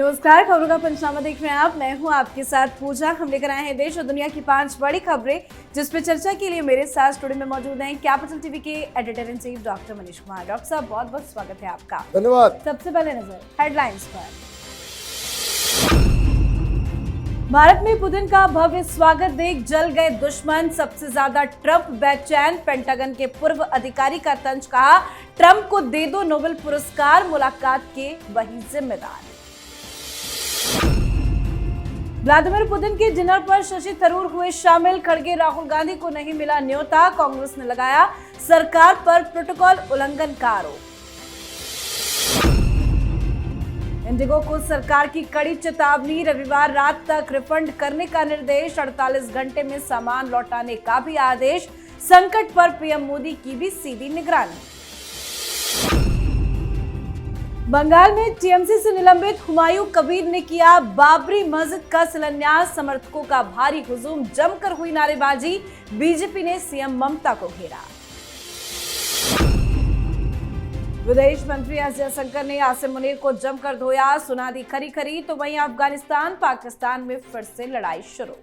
नमस्कार, खबरों का पंचनामा देख रहे हैं आप। मैं हूं आपके साथ पूजा। हम लेकर आए हैं देश और दुनिया की 5 बड़ी खबरें, जिस पे चर्चा के लिए मेरे साथ स्टूडियो में मौजूद हैं कैपिटल टीवी के editor in chief doctor Manish Kumar. Doctor साहब, बहुत बहुत स्वागत है आपका। धन्यवाद। सबसे पहले नजर हेडलाइंस पर। भारत में पुतिन का भव्य स्वागत देख जल गए दुश्मन, सबसे ज्यादा ट्रंप बेचैन। पेंटागन के पूर्व अधिकारी का तंज कहा, ट्रंप को दे दो नोबेल पुरस्कार, मुलाकात के वही जिम्मेदार। व्लादिमीर पुतिन के डिनर पर शशि थरूर हुए शामिल। खड़गे, राहुल गांधी को नहीं मिला न्योता, कांग्रेस ने लगाया सरकार पर प्रोटोकॉल उल्लंघन का आरोप। इंडिगो को सरकार की कड़ी चेतावनी, रविवार रात तक रिफंड करने का निर्देश, 48 घंटे में सामान लौटाने का भी आदेश। संकट पर पीएम मोदी की भी सीधी निगरानी। बंगाल में टीएमसी से निलंबित हुमायूं कबीर ने किया बाबरी मस्जिद का शिलान्यास, समर्थकों का भारी हुजूम, जमकर हुई नारेबाजी, बीजेपी ने सीएम ममता को घेरा। विदेश मंत्री एस जयशंकर ने आसिम मुनीर को जमकर धोया, सुना दी खरी खरी, तो वहीं अफगानिस्तान पाकिस्तान में फिर से लड़ाई शुरू।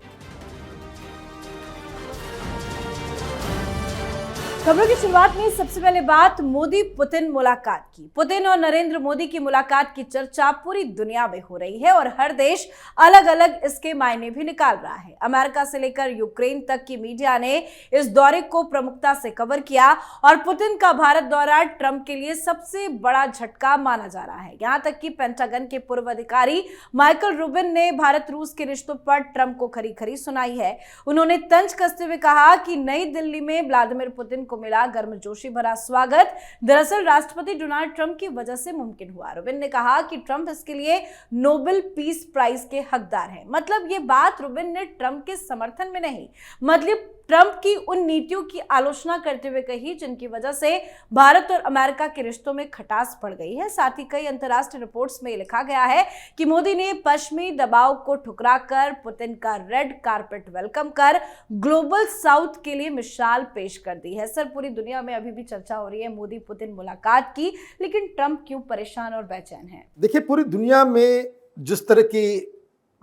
खबरों की शुरुआत में सबसे पहले बात मोदी पुतिन मुलाकात की। पुतिन और नरेंद्र मोदी की मुलाकात की चर्चा पूरी दुनिया में हो रही है और हर देश अलग अलग इसके मायने भी निकाल रहा है। अमेरिका से लेकर यूक्रेन तक की मीडिया ने इस दौरे को प्रमुखता से कवर किया और पुतिन का भारत दौरा ट्रंप के लिए सबसे बड़ा झटका माना जा रहा है। यहां तक कि पेंटागन के पूर्व अधिकारी माइकल रूबिन ने भारत रूस के रिश्तों पर ट्रंप को खरी खरी सुनाई है। उन्होंने तंज कसते हुए कहा कि नई दिल्ली में व्लादिमीर पुतिन को मिला गर्मजोशी भरा स्वागत, दरअसल राष्ट्रपति डोनाल्ड ट्रंप की वजह से मुमकिन हुआ। रूबिन ने कहा कि ट्रंप इसके लिए नोबेल पीस प्राइज के हकदार हैं। मतलब ये बात रूबिन ने ट्रंप के समर्थन में नहीं, मतलब ट्रंप की उन नीतियों की आलोचना करते हुए कही जिनकी वजह से भारत और अमेरिका के रिश्तों में खटास पड़ गई है। साथ ही कई अंतर्राष्ट्रीय रिपोर्ट्स में लिखा गया है कि मोदी ने पश्चिमी दबाव को ठुकराकर पुतिन का रेड कारपेट वेलकम कर ग्लोबल साउथ के लिए मिसाल पेश कर दी है। सर, पूरी दुनिया में अभी भी चर्चा हो रही है मोदी पुतिन मुलाकात की, लेकिन ट्रंप क्यों परेशान और बेचैन है? देखिए, पूरी दुनिया में जिस तरह की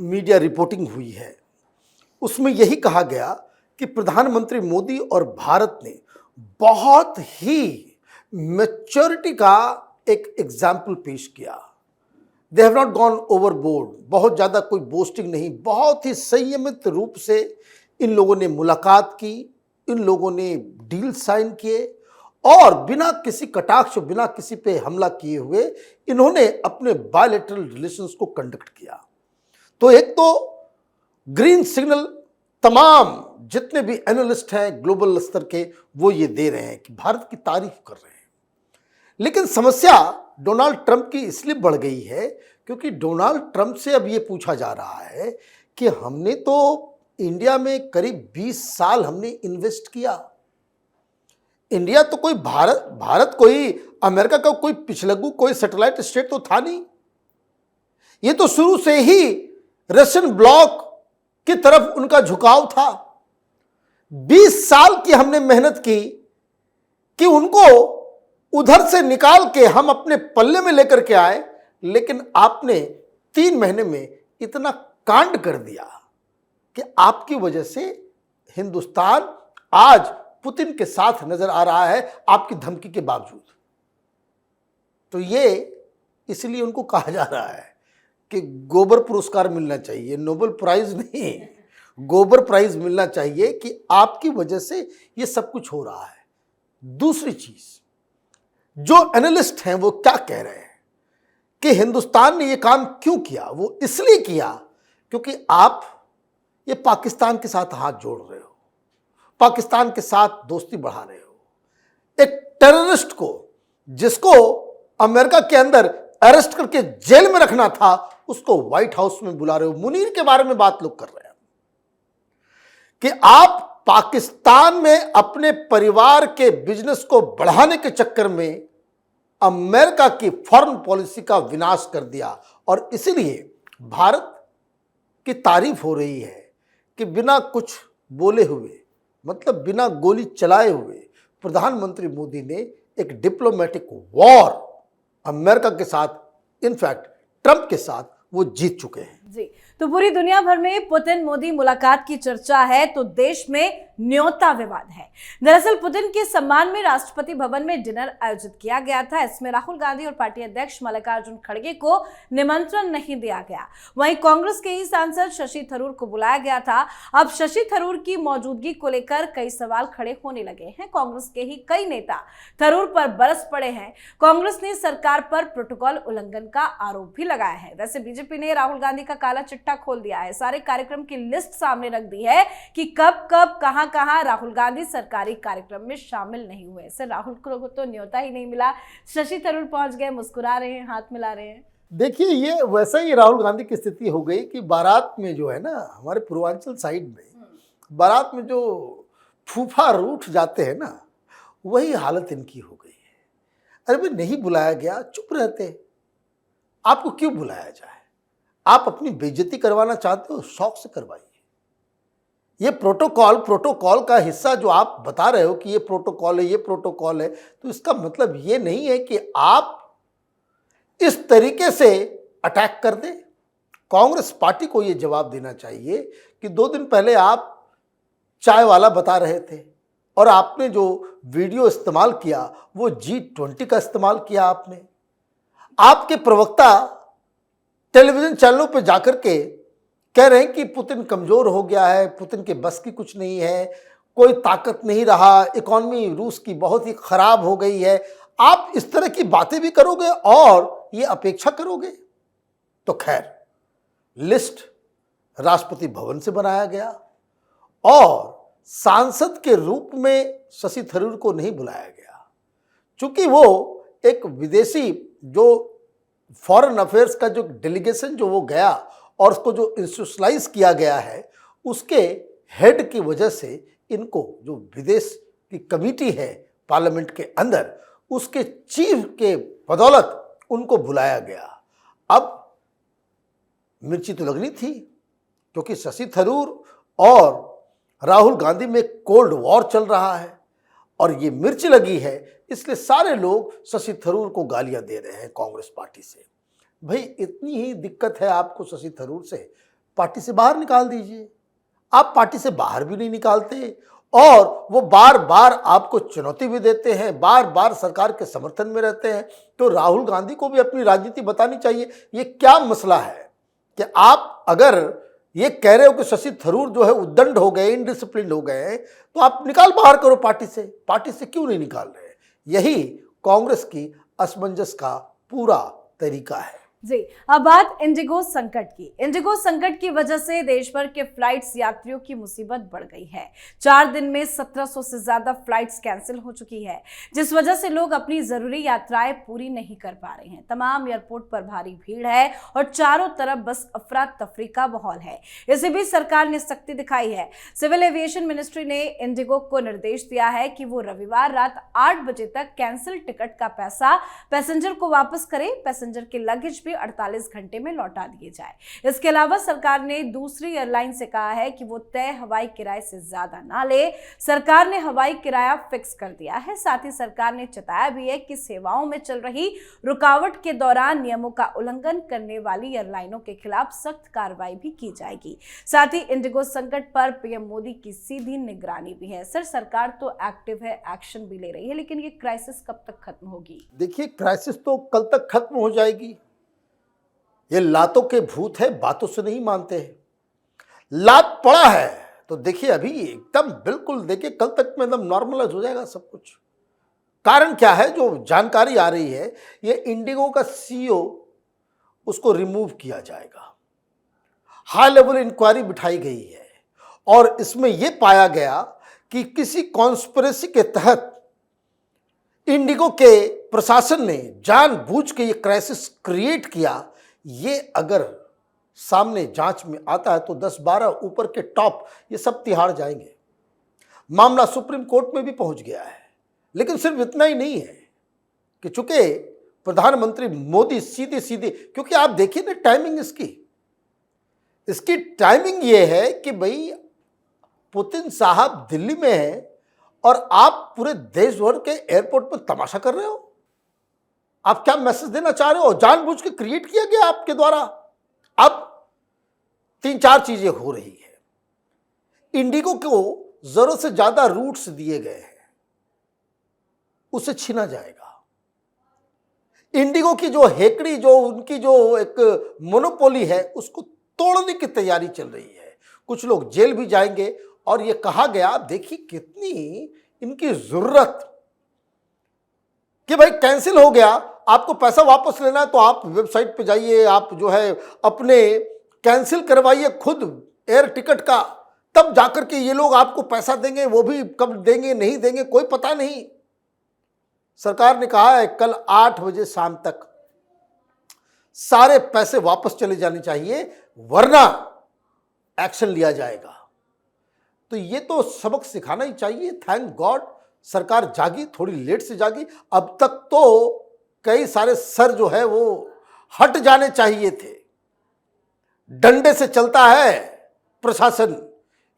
मीडिया रिपोर्टिंग हुई है उसमें यही कहा गया कि प्रधानमंत्री मोदी और भारत ने बहुत ही मैच्योरिटी का एक एग्जाम्पल पेश किया। They have not gone overboard, बहुत ज़्यादा कोई बोस्टिंग नहीं, बहुत ही संयमित रूप से इन लोगों ने मुलाकात की, इन लोगों ने डील साइन किए और बिना किसी कटाक्ष, बिना किसी पे हमला किए हुए इन्होंने अपने बायलैटरल रिलेशंस को कंडक्ट किया। तो एक तो ग्रीन सिग्नल तमाम जितने भी एनालिस्ट हैं ग्लोबल स्तर के वो ये दे रहे हैं कि भारत की तारीफ कर रहे हैं। लेकिन समस्या डोनाल्ड ट्रंप की इसलिए बढ़ गई है क्योंकि डोनाल्ड ट्रंप से अब ये पूछा जा रहा है कि हमने तो इंडिया में करीब 20 साल हमने इन्वेस्ट किया। इंडिया तो कोई भारत कोई अमेरिका का कोई पिछलग्गू, कोई सैटेलाइट स्टेट तो था नहीं। ये तो शुरू से ही रशियन ब्लॉक की तरफ उनका झुकाव था। 20 साल की हमने मेहनत की कि उनको उधर से निकाल के हम अपने पल्ले में लेकर के आए, लेकिन आपने 3 महीने में इतना कांड कर दिया कि आपकी वजह से हिंदुस्तान आज पुतिन के साथ नजर आ रहा है, आपकी धमकी के बावजूद। तो ये इसलिए उनको कहा जा रहा है कि गोबर पुरस्कार मिलना चाहिए, नोबेल प्राइज नहीं, गोबर प्राइज मिलना चाहिए कि आपकी वजह से ये सब कुछ हो रहा है। दूसरी चीज, जो एनालिस्ट हैं वो क्या कह रहे हैं कि हिंदुस्तान ने ये काम क्यों किया? वो इसलिए किया क्योंकि आप ये पाकिस्तान के साथ हाथ जोड़ रहे हो, पाकिस्तान के साथ दोस्ती बढ़ा रहे हो। एक टेररिस्ट को जिसको अमेरिका के अंदर अरेस्ट करके जेल में रखना था, उसको व्हाइट हाउस में बुला रहे हो। मुनीर के बारे में बात लोग कर रहे हैं कि आप पाकिस्तान में अपने परिवार के बिजनेस को बढ़ाने के चक्कर में अमेरिका की फॉरेन पॉलिसी का विनाश कर दिया और इसीलिए भारत की तारीफ हो रही है कि बिना कुछ बोले हुए, मतलब बिना गोली चलाए हुए, प्रधानमंत्री मोदी ने एक डिप्लोमेटिक वॉर अमेरिका के साथ, इनफैक्ट ट्रंप के साथ वो जीत चुके हैं। जी, तो पूरी दुनिया भर में पुतिन मोदी मुलाकात की चर्चा है तो देश में न्योता विवाद है। दरअसल पुतिन के सम्मान में राष्ट्रपति भवन में डिनर आयोजित किया गया था। इसमें राहुल गांधी और पार्टी अध्यक्ष मल्लिकार्जुन खड़गे को निमंत्रण नहीं दिया गया। वहीं कांग्रेस के ही सांसद शशि थरूर को बुलाया गया था। अब शशि थरूर की मौजूदगी को लेकर कई सवाल खड़े होने लगे हैं। कांग्रेस के ही कई नेता थरूर पर बरस पड़े हैं। कांग्रेस ने सरकार पर प्रोटोकॉल उल्लंघन का आरोप भी लगाया है। वैसे बीजेपी ने राहुल गांधी का काला चिट्ठा खोल दिया है। सारे कार्यक्रम की लिस्ट सामने रख दी है कि कब कब कहां राहुल गांधी सरकारी कार्यक्रम में शामिल नहीं हुए। सर, राहुल को तो न्योता ही नहीं मिला, शशि थरूर पहुंच गए, मुस्कुरा रहे हैं, हाथ मिला रहे हैं। देखिए, ये वैसा ही राहुल गांधी की स्थिति हो गई कि बारात में जो है ना, हमारे पूर्वांचल साइड में बारात में जो फूफा रूठ जाते हैं ना, वही हालत इनकी हो गई है। अरे भाई, नहीं बुलाया गया, चुप रहते। आपको क्यों बुलाया जाए? आप अपनी बेइज्जती करवाना चाहते हो, शौक से करवाइए। ये प्रोटोकॉल का हिस्सा जो आप बता रहे हो कि ये प्रोटोकॉल है, ये प्रोटोकॉल है, तो इसका मतलब ये नहीं है कि आप इस तरीके से अटैक कर दें। कांग्रेस पार्टी को ये जवाब देना चाहिए कि 2 दिन पहले आप चाय वाला बता रहे थे और आपने जो वीडियो इस्तेमाल किया वो G20 का इस्तेमाल किया आपने। आपके प्रवक्ता टेलीविजन चैनलों पर जाकर के कह रहे हैं कि पुतिन कमजोर हो गया है, पुतिन के बस की कुछ नहीं है, कोई ताकत नहीं रहा, इकोनॉमी रूस की बहुत ही खराब हो गई है। आप इस तरह की बातें भी करोगे और ये अपेक्षा करोगे? तो खैर, लिस्ट राष्ट्रपति भवन से बनाया गया और सांसद के रूप में शशि थरूर को नहीं बुलाया गया, क्योंकि वो एक विदेशी जो फॉरेन अफेयर्स का जो डेलीगेशन जो वो गया और उसको जो इंस्टीट्यूशनलाइज किया गया है, उसके हेड की वजह से इनको जो विदेश की कमेटी है पार्लियामेंट के अंदर, उसके चीफ के बदौलत उनको बुलाया गया। अब मिर्ची तो लगनी थी, क्योंकि शशि थरूर और राहुल गांधी में कोल्ड वॉर चल रहा है और ये मिर्च लगी है, इसलिए सारे लोग शशि थरूर को गालियां दे रहे हैं कांग्रेस पार्टी से। भाई, इतनी ही दिक्कत है आपको शशि थरूर से, पार्टी से बाहर निकाल दीजिए। आप पार्टी से बाहर भी नहीं निकालते और वो बार बार आपको चुनौती भी देते हैं, बार बार सरकार के समर्थन में रहते हैं। तो राहुल गांधी को भी अपनी राजनीति बतानी चाहिए। ये क्या मसला है कि आप अगर ये कह रहे हो कि शशि थरूर जो है उद्दंड हो गए, इनडिसिप्लिन हो गए, तो आप निकाल बाहर करो पार्टी से। पार्टी से क्यों नहीं निकाल रहे? यही कांग्रेस की असमंजस का पूरा तरीका है। जी, अब बात इंडिगो संकट की। इंडिगो संकट की वजह से देश भर के फ्लाइट्स यात्रियों की मुसीबत बढ़ गई है। 4 दिन में 1700 से ज्यादा फ्लाइट्स कैंसिल हो चुकी है, जिस वजह से लोग अपनी जरूरी यात्राएं पूरी नहीं कर पा रहे हैं। तमाम एयरपोर्ट पर भारी भीड़ है और चारों तरफ बस अफरा तफरी का माहौल है। इसी बीच सरकार ने सख्ती दिखाई है। सिविल एविएशन मिनिस्ट्री ने इंडिगो को निर्देश दिया है कि वो रविवार रात 8 बजे तक कैंसिल टिकट का पैसा पैसेंजर को वापस करे। पैसेंजर के लगेज भी 48 घंटे में लौटा दिए जाए। इसके अलावा सरकार ने दूसरी एयरलाइन से कहा है कि वो तय हवाई किराए से ज्यादा ना ले। सरकार ने हवाई किराया फिक्स कर दिया है। साथ ही सरकार ने चेताया भी है कि सेवाओं में चल रही रुकावट के दौरान नियमों का उल्लंघन करने वाली एयरलाइनों के खिलाफ सख्त कार्रवाई भी की जाएगी। साथ ही इंडिगो संकट पर पीएम मोदी की सीधी निगरानी भी है। सर, सरकार तो एक्टिव है, एक्शन भी ले रही है, लेकिन ये क्राइसिस कब तक खत्म होगी? देखिए, क्राइसिस तो कल तक खत्म हो जाएगी। ये लातों के भूत है, बातों से नहीं मानते हैं। लात पड़ा है तो देखिए, अभी एकदम बिल्कुल देखिए कल तक में एकदम नॉर्मलाइज हो जाएगा सब कुछ। कारण क्या है? जो जानकारी आ रही है, ये इंडिगो का सीईओ उसको रिमूव किया जाएगा। हाई लेवल इंक्वायरी बिठाई गई है और इसमें यह पाया गया कि किसी कॉन्स्पिरेसी के तहत इंडिगो के प्रशासन ने जानबूझ के ये क्राइसिस क्रिएट किया। ये अगर सामने जांच में आता है तो 10-12 ऊपर के टॉप ये सब तिहाड़ जाएंगे। मामला सुप्रीम कोर्ट में भी पहुंच गया है। लेकिन सिर्फ इतना ही नहीं है कि चूंकि प्रधानमंत्री मोदी सीधे सीधे, क्योंकि आप देखिए ना टाइमिंग इसकी टाइमिंग ये है कि भाई पुतिन साहब दिल्ली में है और आप पूरे देश भर के एयरपोर्ट पर तमाशा कर रहे हो। आप क्या मैसेज देना चाह रहे हो? जानबूझ के क्रिएट किया गया आपके द्वारा। अब 3-4 चीजें हो रही है। इंडिगो को जरूरत से ज्यादा रूट्स दिए गए हैं, उसे छीना जाएगा। इंडिगो की जो हेकड़ी, जो उनकी जो एक मोनोपोली है, उसको तोड़ने की तैयारी चल रही है। कुछ लोग जेल भी जाएंगे। और ये कहा गया, देखिए कितनी इनकी जरूरत कि भाई कैंसिल हो गया, आपको पैसा वापस लेना है तो आप वेबसाइट पे जाइए, आप जो है अपने कैंसिल करवाइए खुद एयर टिकट का, तब जाकर के ये लोग आपको पैसा देंगे। वो भी कब देंगे नहीं देंगे कोई पता नहीं। सरकार ने कहा है कल 8 बजे शाम तक सारे पैसे वापस चले जाने चाहिए, वरना एक्शन लिया जाएगा। तो ये तो सबक सिखाना ही चाहिए। थैंक गॉड सरकार जागी, थोड़ी लेट से जागी। अब तक तो कई सारे सर जो है वो हट जाने चाहिए थे। डंडे से चलता है प्रशासन।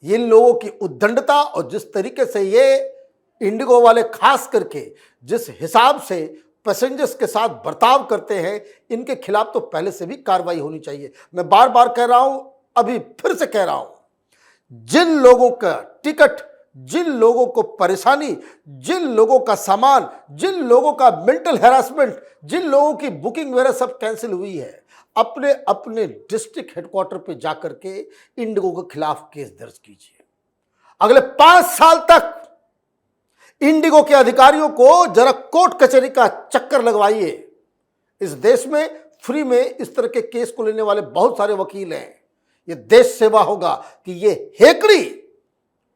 इन लोगों की उद्दंडता और जिस तरीके से ये इंडिगो वाले खास करके जिस हिसाब से पैसेंजर्स के साथ बर्ताव करते हैं, इनके खिलाफ तो पहले से भी कार्रवाई होनी चाहिए। मैं बार बार कह रहा हूं, अभी फिर से कह रहा हूं, जिन लोगों का टिकट, जिन लोगों को परेशानी, जिन लोगों का सामान, जिन लोगों का मेंटल हैरासमेंट, जिन लोगों की बुकिंग वगैरह सब कैंसिल हुई है, अपने अपने डिस्ट्रिक्ट हेडक्वार्टर पे जाकर के इंडिगो के खिलाफ केस दर्ज कीजिए। अगले 5 साल तक इंडिगो के अधिकारियों को जरा कोर्ट कचहरी का चक्कर लगवाइए। इस देश में फ्री में इस तरह के केस को लेने वाले बहुत सारे वकील हैं। ये देश सेवा होगा कि ये हेकड़ी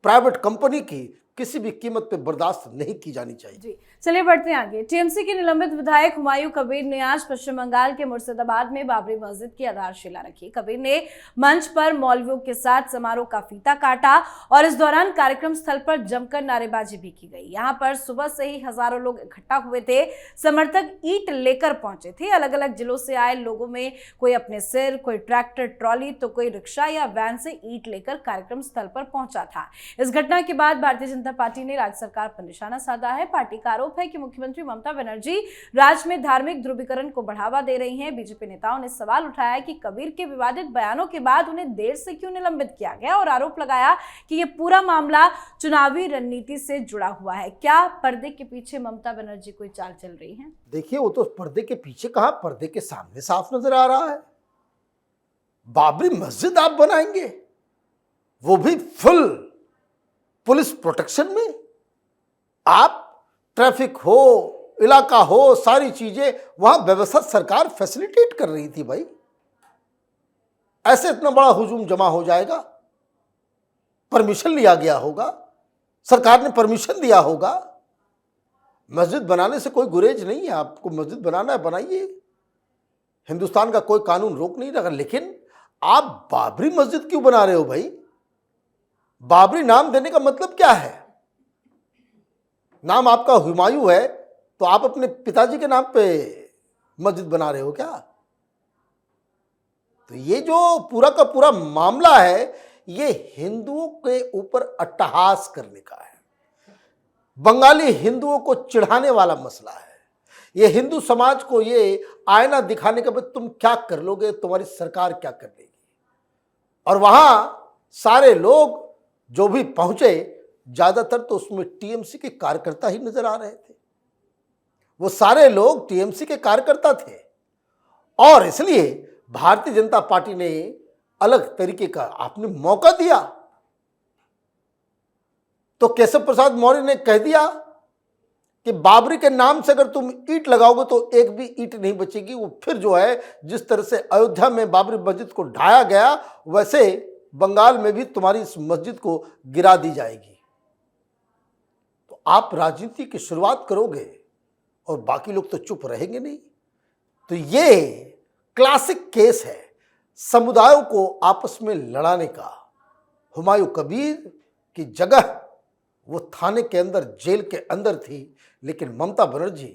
प्राइवेट कंपनी की किसी भी कीमत पे बर्दाश्त नहीं की जानी चाहिए। जी चलिए बढ़ते हैं आगे। टीएमसी के निलंबित विधायक हुमायूं कबीर ने आज पश्चिम बंगाल के मुर्शिदाबाद में बाबरी मस्जिद की आधारशिला रखी। कबीर ने मंच पर मौलवियों के साथ समारोह का फीता काटा और इस दौरान कार्यक्रम स्थल पर जमकर नारेबाजी भी की गई। यहाँ पर सुबह से ही हजारों लोग इकट्ठा हुए थे। समर्थक ईंट लेकर पहुंचे थे। अलग अलग जिलों से आए लोगों में कोई अपने सिर, कोई ट्रैक्टर ट्रॉली तो कोई रिक्शा या वैन से ईंट लेकर कार्यक्रम स्थल पर पहुंचा था। इस घटना के बाद भारतीय जनता पार्टी ने राज्य सरकार पर निशाना साधा है। पार्टी का आरोप है कि मुख्यमंत्री ममता बनर्जी राज्य में धार्मिक ध्रुवीकरण को बढ़ावा दे रही हैं। बीजेपी नेताओं ने सवाल उठाया कि कबीर के विवादित बयानों के बाद उन्हें देर से क्यों निलंबित किया गया और आरोप लगाया कि यह पूरा मामला चुनावी रणनीति से जुड़ा हुआ है। क्या पर्दे के पीछे ममता बनर्जी कोई चाल चल रही है? देखिए, वो तो पर्दे के पीछे कहां, पर्दे के सामने साफ नजर आ रहा है। बाबरी मस्जिद आप बनाएंगे, वो भी फुल पुलिस प्रोटेक्शन में। आप ट्रैफिक हो, इलाका हो, सारी चीजें वहां व्यवस्था सरकार फैसिलिटेट कर रही थी। भाई ऐसे इतना बड़ा हुजूम जमा हो जाएगा, परमिशन लिया गया होगा, सरकार ने परमिशन दिया होगा। मस्जिद बनाने से कोई गुरेज नहीं है। आपको मस्जिद बनाना है, बनाइए, हिंदुस्तान का कोई कानून रोक नहीं रहा। लेकिन आप बाबरी मस्जिद क्यों बना रहे हो भाई? बाबरी नाम देने का मतलब क्या है? नाम आपका हुमायूं है तो आप अपने पिताजी के नाम पे मस्जिद बना रहे हो क्या? तो ये जो पूरा का पूरा मामला है, ये हिंदुओं के ऊपर अट्टहास करने का है। बंगाली हिंदुओं को चिढ़ाने वाला मसला है। ये हिंदू समाज को ये आईना दिखाने का, तुम क्या कर लोगे, तुम्हारी सरकार क्या कर लेगी। और वहां सारे लोग जो भी पहुंचे, ज्यादातर तो उसमें टीएमसी के कार्यकर्ता ही नजर आ रहे थे। वो सारे लोग टीएमसी के कार्यकर्ता थे और इसलिए भारतीय जनता पार्टी ने अलग तरीके का आपने मौका दिया। तो केशव प्रसाद मौर्य ने कह दिया कि बाबरी के नाम से अगर तुम ईंट लगाओगे तो एक भी ईंट नहीं बचेगी। वो फिर जो है, जिस तरह से अयोध्या में बाबरी मस्जिद को ढाया गया, वैसे बंगाल में भी तुम्हारी इस मस्जिद को गिरा दी जाएगी। तो आप राजनीति की शुरुआत करोगे और बाकी लोग तो चुप रहेंगे नहीं। तो ये क्लासिक केस है समुदायों को आपस में लड़ाने का। हुमायूं कबीर की जगह वो थाने के अंदर, जेल के अंदर थी, लेकिन ममता बनर्जी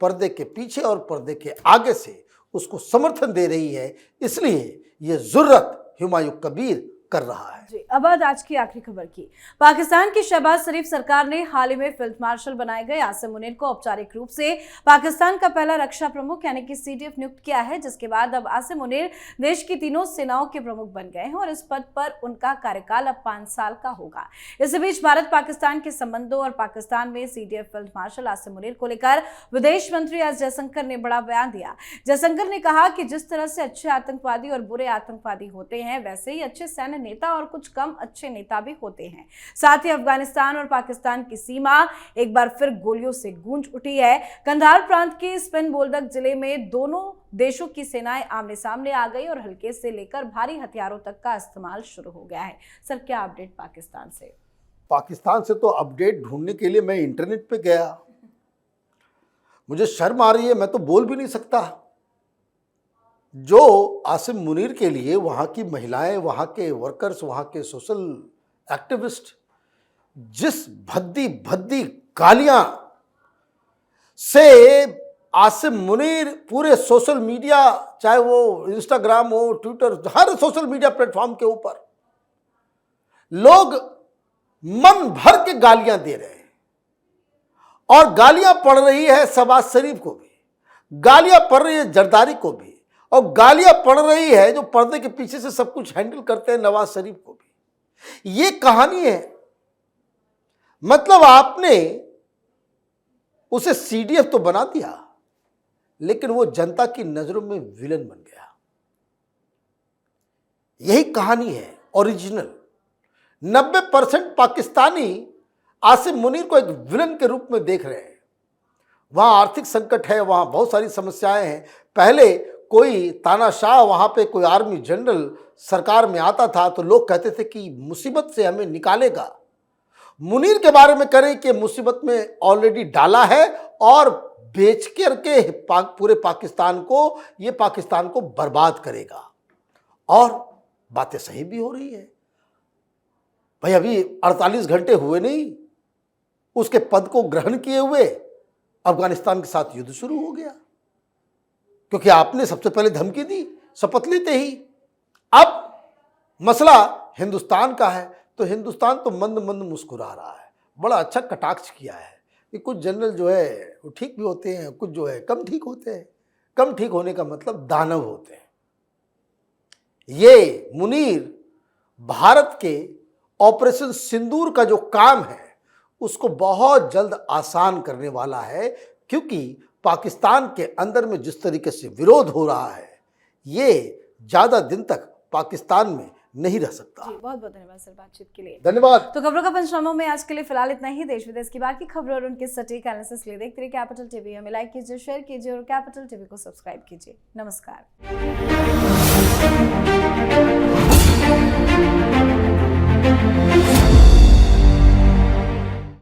पर्दे के पीछे और पर्दे के आगे से उसको समर्थन दे रही है। इसलिए ये जुर्रत हुमायूं कबीर कर रहा है। जी, अब आज की आखिरी खबर की। पाकिस्तान की शहबाज शरीफ सरकार ने हाल ही में फील्ड मार्शल बनाए गए आसिम मुनीर को औपचारिक रूप से पाकिस्तान का पहला रक्षा प्रमुख यानी कि CDF नियुक्त किया है, जिसके बाद अब आसिम मुनीर देश की तीनों सेनाओं के प्रमुख बन गए हैं और इस पद पर उनका कार्यकाल अब 5 साल का होगा। इसी बीच भारत पाकिस्तान के संबंधों और पाकिस्तान में CDF field marshal Asim Munir को लेकर विदेश मंत्री एस जयशंकर ने बड़ा बयान दिया। जयशंकर ने कहा कि जिस तरह से अच्छे आतंकवादी और बुरे आतंकवादी होते हैं, वैसे ही अच्छे सैन्य नेता और कुछ कम अच्छे नेता भी होते हैं। साथ ही अफगानिस्तान और पाकिस्तान की सीमा एक बार फिर गोलियों से गूंज उठी है। कंधार प्रांत के स्पिन बोल्डक जिले में दोनों देशों की सेनाएं आमने सामने आ गई और हल्के से लेकर भारी हथियारों तक का इस्तेमाल शुरू हो गया है। सर, क्या अपडेट पाकिस्तान से? पाकिस्तान से तो अपडेट ढूंढने के लिए मैं इंटरनेट पे गया, मुझे शर्म आ रही है, मैं तो बोल भी नहीं सकता। जो आसिम मुनीर के लिए वहाँ की महिलाएं, वहाँ के वर्कर्स, वहाँ के सोशल एक्टिविस्ट जिस भद्दी भद्दी गालियां से आसिम मुनीर पूरे सोशल मीडिया, चाहे वो इंस्टाग्राम हो, ट्विटर, हर सोशल मीडिया प्लेटफॉर्म के ऊपर लोग मन भर के गालियां दे रहे हैं और गालियां पड़ रही है शहबाज शरीफ को भी, गालियां पड़ रही है जरदारी को भी, और गालियां पड़ रही है जो पर्दे के पीछे से सब कुछ हैंडल करते हैं नवाज शरीफ को भी। ये कहानी है। मतलब आपने उसे CDF तो बना दिया, लेकिन वो जनता की नजरों में विलन बन गया। यही कहानी है ओरिजिनल। 90% पाकिस्तानी आसिम मुनीर को एक विलन के रूप में देख रहे हैं। वहां आर्थिक संकट है, वहां बहुत सारी समस्याएं हैं। पहले कोई तानाशाह, वहां पे कोई आर्मी जनरल सरकार में आता था तो लोग कहते थे कि मुसीबत से हमें निकालेगा। मुनीर के बारे में करें कि मुसीबत में ऑलरेडी डाला है और बेच करके पूरे पाकिस्तान को, ये पाकिस्तान को बर्बाद करेगा। और बातें सही भी हो रही है भाई। अभी 48 घंटे हुए नहीं उसके पद को ग्रहण किए हुए, अफगानिस्तान के साथ युद्ध शुरू हो गया, क्योंकि आपने सबसे पहले धमकी दी शपथ लेते ही। अब मसला हिंदुस्तान का है तो हिंदुस्तान तो मंद मंद मुस्कुरा रहा है। बड़ा अच्छा कटाक्ष किया है कि कुछ जनरल जो है वो ठीक भी होते हैं, कुछ जो है कम ठीक होते हैं। कम ठीक होने का मतलब दानव होते हैं। ये मुनीर भारत के ऑपरेशन सिंदूर का जो काम है उसको बहुत जल्द आसान करने वाला है, क्योंकि पाकिस्तान के अंदर में जिस तरीके से विरोध हो रहा है ये ज्यादा दिन तक पाकिस्तान में नहीं रह सकता। जी, बहुत बहुत धन्यवाद सर बातचीत के लिए। धन्यवाद। तो खबरों का पंचनामा में आज के लिए फिलहाल इतना ही। देश विदेश की बाकी खबरों और उनके सटीक एनालिसिस लिए देखते रहिए कैपिटल टीवी। हमें लाइक कीजिए, शेयर कीजिए और कैपिटल टीवी को सब्सक्राइब कीजिए। नमस्कार।